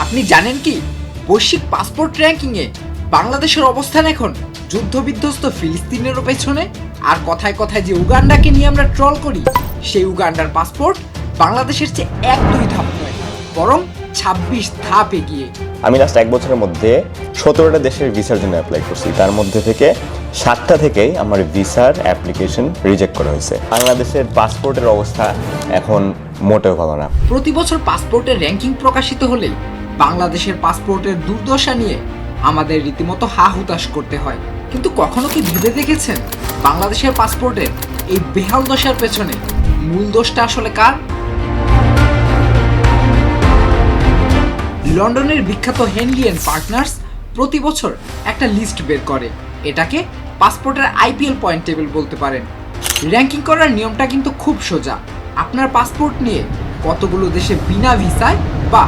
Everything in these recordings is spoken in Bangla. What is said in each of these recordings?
আপনি জানেন কি বৈশ্বিক পাসপোর্ট র্যাঙ্কিংয়ে বাংলাদেশের অবস্থান এখন যুদ্ধবিধ্বস্ত ফিলিস্তিনেরও পেছনে। আর কথায় কথায় যে উগান্ডাকে নিয়ে আমরা ট্রল করি, সেই উগান্ডার পাসপোর্ট বাংলাদেশের চেয়ে 1-2 ধাপ নয়, বরং 26 ধাপ এগিয়ে। আমি লাস্ট 1 বছরের মধ্যে 17টা দেশের ভিসার জন্য অ্যাপ্লাই করছি। তার মধ্যে থেকে 7টা থেকেই আমার ভিসার অ্যাপ্লিকেশন রিজেক্ট করা হয়েছে। বাংলাদেশের পাসপোর্টের অবস্থা এখন মোটেও ভালো না। প্রতি বছর পাসপোর্টের র্যাঙ্কিং প্রকাশিত হলেই বাংলাদেশের পাসপোর্টের দুর্দশা নিয়ে আমাদের রীতিমতো হা হুতাশ করতে হয়। কিন্তু কখনো কি ভেবে দেখেছেন বাংলাদেশের পাসপোর্টের এই বেহাল দশার পেছনে মূল দোষটা আসলে কার? লন্ডনের বিখ্যাত হেনলি অ্যান্ড পার্টনার্স প্রতি বছর একটা লিস্ট বের করে। এটাকে পাসপোর্টের আইপিএল পয়েন্ট টেবিল বলতে পারেন। র্যাঙ্কিং করার নিয়মটা কিন্তু খুব সোজা। আপনার পাসপোর্ট নিয়ে কতগুলো দেশে বিনা ভিসায় বা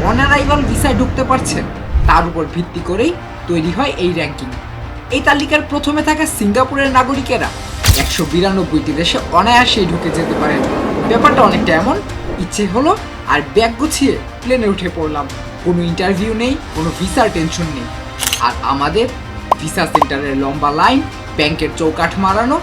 অনারাইভাল ভিসায় ঢুকতে পারছেন, তার উপর ভিত্তি করেই তৈরি হয় এই র্যাঙ্কিং। এই তালিকার প্রথমে থাকা সিঙ্গাপুরের নাগরিকেরা 192টি দেশে অনায়াসেই ঢুকে যেতে পারেন। ব্যাপারটা অনেকটা এমন, ইচ্ছে হলো আর ব্যাগ গুছিয়ে প্লেনে উঠে পড়লাম, কোনো ইন্টারভিউ নেই, কোনো ভিসার টেনশন নেই। আর আমাদের ভিসা সেন্টারের লম্বা লাইন, ব্যাংকের চৌকাঠ মারানো,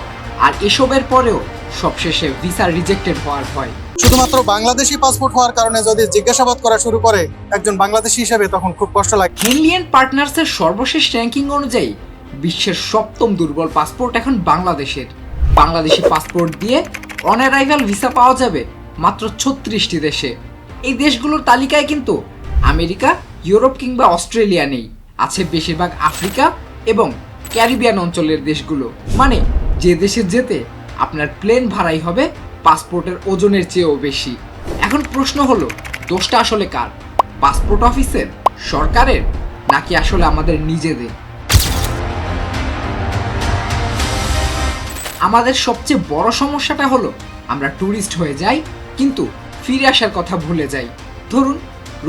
আর এসবের পরেও সবশেষে ভিসা রিজেক্টেড হওয়ার ভয়। শুধুমাত্র বাংলাদেশি পাসপোর্ট হওয়ার কারণে যদি জিজ্ঞাসাবাদ করা শুরু করে একজন বাংলাদেশি হিসেবে, তখন খুব কষ্ট লাগে। হেনলি অ্যান্ড পার্টনার্সের সর্বশেষ র্যাঙ্কিং অনুযায়ী বিশ্বের 7ম দুর্বল পাসপোর্ট এখন বাংলাদেশের। বাংলাদেশি পাসপোর্ট দিয়ে অনারাইভাল ভিসা পাওয়া যাবে মাত্র 36টি দেশে। এই দেশগুলোর তালিকায় কিন্তু আমেরিকা, ইউরোপ কিংবা অস্ট্রেলিয়া নেই। আছে বেশিরভাগ আফ্রিকা এবং ক্যারিবিয়ান অঞ্চলের দেশগুলো। মানে যে দেশে যেতে আপনার প্লেন ভাড়াই হবে পাসপোর্টের ওজনের চেয়েও বেশি। এখন প্রশ্ন হলো, দোষটা আসলে কার? পাসপোর্ট অফিসের, সরকারের, নাকি আসলে আমাদের নিজেদের? আমাদের সবচেয়ে বড় সমস্যাটা হলো আমরা ট্যুরিস্ট হয়ে যাই, কিন্তু ফিরে আসার কথা ভুলে যাই। ধরুন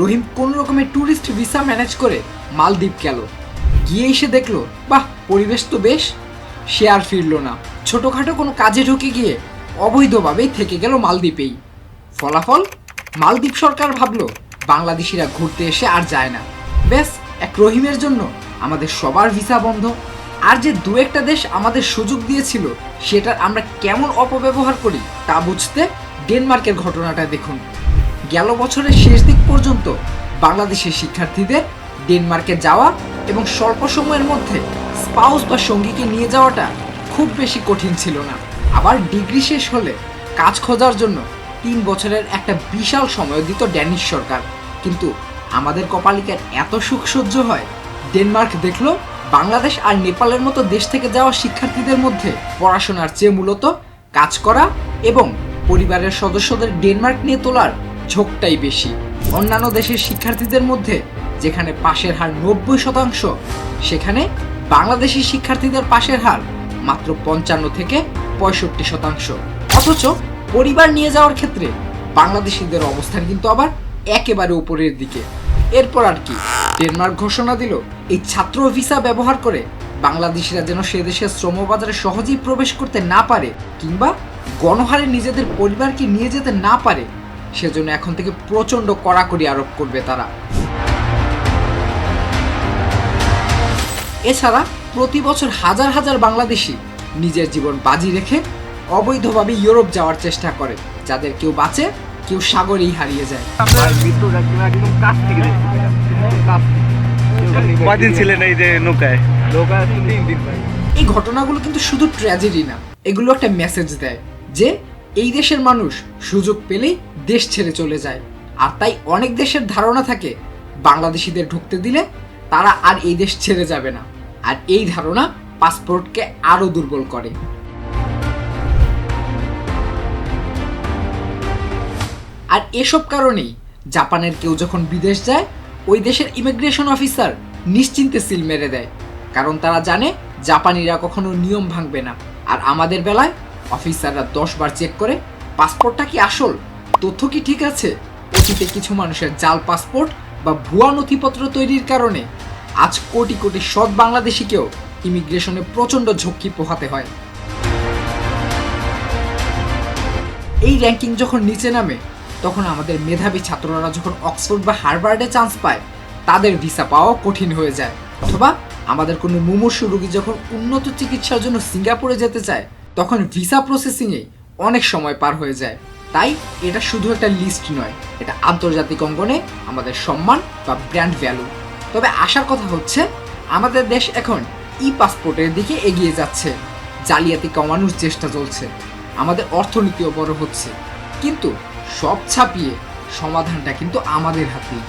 রহিম কোন রকমের ট্যুরিস্ট ভিসা ম্যানেজ করে মালদ্বীপ গেল, গিয়ে এসে দেখলো বাহ পরিবেশ তো বেশ, সে আর ফিরল না। ছোটোখাটো কোনো কাজে ঢুকে গিয়ে অবৈধভাবেই থেকে গেল মালদ্বীপেই। ফলাফল, মালদ্বীপ সরকার ভাবলো বাংলাদেশিরা ঘুরতে এসে আর যায় না। ব্যাস, এক রহিমের জন্য আমাদের সবার ভিসা বন্ধ। আর যে 2-1টা দেশ আমাদের সুযোগ দিয়েছিল, সেটার আমরা কেমন অপব্যবহার করি তা বুঝতে ডেনমার্কের ঘটনাটা দেখুন। গেল বছরের শেষ দিক পর্যন্ত বাংলাদেশের শিক্ষার্থীদের ডেনমার্কে যাওয়া এবং স্বল্প সময়ের মধ্যে স্পাউস বা সঙ্গীকে নিয়ে যাওয়াটা খুব বেশি কঠিন ছিল না। আবার ডিগ্রি শেষ হলে কাজ খোঁজার জন্য 3 বছরের একটা বিশাল সময় দিত ড্যানিশ সরকার। কিন্তু আমাদের কপালিকার এত সুখ সহ্য হয়, ডেনমার্ক দেখলো বাংলাদেশ আর নেপালের মতো দেশ থেকে যাওয়া শিক্ষার্থীদের মধ্যে পড়াশোনার চেয়ে মূলত কাজ করা এবং পরিবারের সদস্যদের ডেনমার্ক নিয়ে তোলার ঝোঁকটাই বেশি। অন্যান্য দেশের শিক্ষার্থীদের মধ্যে যেখানে পাশের হার 90%, সেখানে বাংলাদেশি শিক্ষার্থীদের পাশের হার মাত্র 55 থেকে 65%। অথচ পরিবার নিয়ে যাওয়ার ক্ষেত্রে বাংলাদেশিদের অবস্থান কিন্তু আবার একেবারে উপরের দিকে। এরপর আর কি, ডেনমার্ক ঘোষণা দিল এই ছাত্র ভিসা ব্যবহার করে বাংলাদেশিরা যেন সে দেশের শ্রমবাজারে সহজেই প্রবেশ করতে না পারে কিংবা গণহারে নিজেদের পরিবারকে নিয়ে যেতে না পারে, সেজন্য এখন থেকে প্রচণ্ড কড়াকড়ি আরোপ করবে তারা। এছাড়া প্রতি বছর হাজার হাজার বাংলাদেশি নিজের জীবন বাজি রেখে অবৈধভাবে ইউরোপ যাওয়ার চেষ্টা করে, যাদের কেউ বাঁচে, কেউ সাগরেই হারিয়ে যায়। কয়দিন ছিলেন এই যে নৌকায়? এই ঘটনাগুলো কিন্তু শুধু ট্র্যাজেডি না, এগুলো একটা মেসেজ দেয় যে এই দেশের মানুষ সুযোগ পেলেই দেশ ছেড়ে চলে যায়। আর তাই অনেক দেশের ধারণা থাকে বাংলাদেশিদের ঢুকতে দিলে তারা আর এই দেশ ছেড়ে যাবে না। আর এই ধারণা পাসপোর্টকে আরো দুর্বল করে। আর এসব কারণেই জাপানের কেউ যখন বিদেশ যায়, ওই দেশের ইমিগ্রেশন অফিসার নিশ্চিন্তে সিল মেরে দেয়, কারণ তারা জানে জাপানিরা কখনো নিয়ম ভাঙবে না। আর আমাদের বেলায় অফিসাররা 10 বার চেক করে পাসপোর্টটা কি আসল, তথ্য কি ঠিক আছে। অতীতে কিছু মানুষের জাল পাসপোর্ট বা ভুয়া নথিপত্র তৈরির কারণে আজ কোটি কোটি সৎ বাংলাদেশিকেও ইমিগ্রেশনে প্রচণ্ড ঝক্কি পোহাতে হয়। এই র্যাঙ্কিং যখন নিচে নামে, তখন আমাদের মেধাবী ছাত্ররা যখন অক্সফোর্ড বা হার্ভার্ডে চান্স পায় তাদের ভিসা পাওয়া কঠিন হয়ে যায়। অথবা আমাদের কোনো মুমূর্ষু রোগী যখন উন্নত চিকিৎসার জন্য সিঙ্গাপুরে যেতে চায় তখন ভিসা প্রসেসিংয়ে অনেক সময় পার হয়ে যায়। তাই এটা শুধু একটা লিস্ট নয়, এটা আন্তর্জাতিক অঙ্গনে আমাদের সম্মান বা ব্র্যান্ড ভ্যালু। তবে আশার কথা হচ্ছে আমাদের দেশ এখন ই পাসপোর্টের দিকে এগিয়ে যাচ্ছে, জালিয়াতি কমানোর চেষ্টা চলছে, আমাদের অর্থনীতিও বড় হচ্ছে, কিন্তু সব ছাপিয়ে সমাধানটা কিন্তু আমাদের হাতেই।